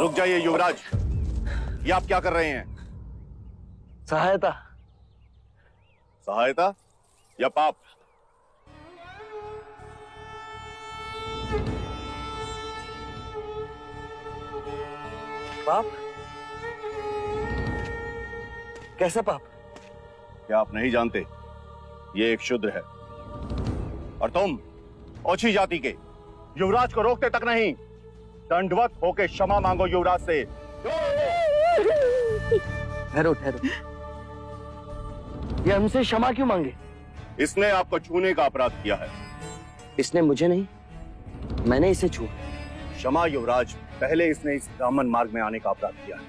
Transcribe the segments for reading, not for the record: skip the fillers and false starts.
रुक जाइए युवराज, ये आप क्या कर रहे हैं? सहायता। सहायता या पाप? पाप? कैसा पाप? क्या आप नहीं जानते? ये एक शूद्र है और तुम ओछी जाति के युवराज को रोकते तक नहीं, दंडवत होके क्षमा मांगो युवराज से। ठहरो ठहरो, ये हमसे क्षमा क्यों मांगे? इसने आपको छूने का अपराध किया है। इसने मुझे नहीं, मैंने इसे छुआ। क्षमा युवराज, पहले इसने इस ब्राह्मण मार्ग में आने का अपराध किया है।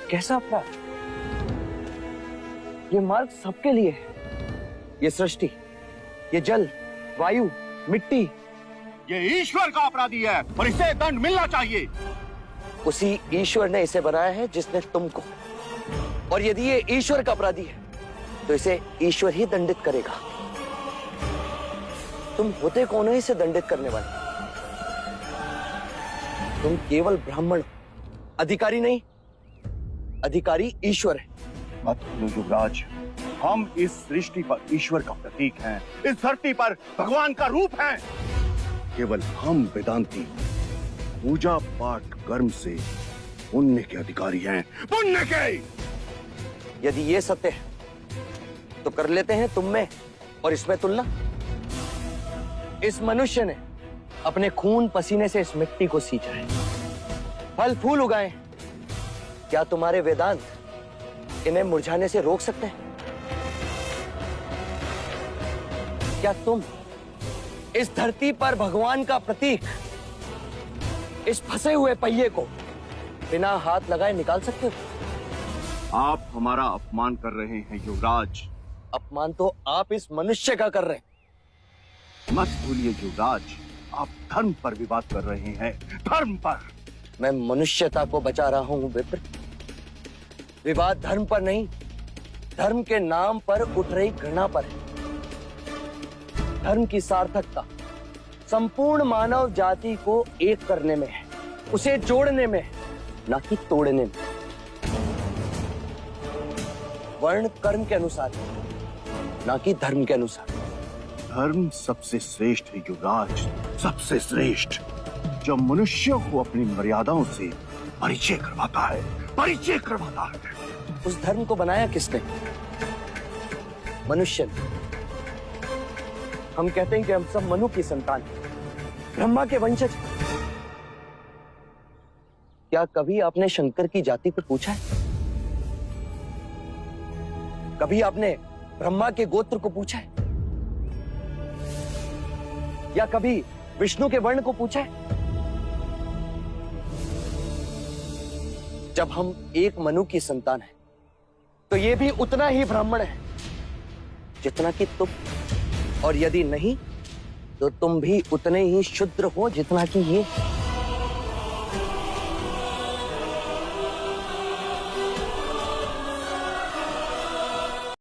कैसा अपराध? ये मार्ग सबके लिए है। ये सृष्टि, ये जल, वायु, मिट्टी, ये ईश्वर का अपराधी है और इसे दंड मिलना चाहिए। उसी ईश्वर ने इसे बनाया है जिसने तुमको, और यदि ये ईश्वर का अपराधी है तो इसे ईश्वर ही दंडित करेगा। तुम होते कौन हो इसे दंडित करने वाले? तुम केवल ब्राह्मण, अधिकारी नहीं। अधिकारी ईश्वर है। मत भूलो युवराज, हम इस सृष्टि पर ईश्वर का प्रतीक हैं, इस धरती पर भगवान का रूप हैं। केवल हम वेदांती पूजा पाठ कर्म से पुण्य के अधिकारी हैं, पुण्य के। यदि ये सत्य है तो कर लेते हैं तुम में और इसमें तुलना। इस मनुष्य ने अपने खून पसीने से इस मिट्टी को सींचा है, फल फूल उगाए। क्या तुम्हारे वेदांत इन्हें मुरझाने से रोक सकते हैं? क्या तुम इस धरती पर भगवान का प्रतीक, इस फंसे हुए पहिए को बिना हाथ लगाए निकाल सकते हो? आप हमारा अपमान कर रहे हैं युवराज। अपमान तो आप इस मनुष्य का कर रहे हैं। मत भूलिए युवराज, आप धर्म पर विवाद कर रहे हैं, धर्म पर। मैं मनुष्यता को बचा रहा हूं विप्र। विवाद धर्म पर नहीं, धर्म के नाम पर उठ रही घृणा पर है। धर्म की सार्थकता संपूर्ण मानव जाति को एक करने में है, उसे जोड़ने में है, ना कि तोड़ने में। वर्ण कर्म के अनुसार, ना कि धर्म के अनुसार। धर्म सबसे श्रेष्ठ है युवराज, सबसे श्रेष्ठ, जो मनुष्यों को अपनी मर्यादाओं से परिचय करवाता है, परिचय करवाता है। उस धर्म को बनाया किसने? मनुष्य ने। हम कहते हैं कि हम सब मनु की संतान हैं, ब्रह्मा के वंशज। क्या कभी आपने शंकर की जाति पर पूछा है? कभी आपने ब्रह्मा के गोत्र को पूछा है? या कभी विष्णु के वर्ण को पूछा है? जब हम एक मनु की संतान हैं, तो ये भी उतना ही ब्राह्मण है जितना कि तुम, और यदि नहीं तो तुम भी उतने ही शूद्र हो जितना कि ये।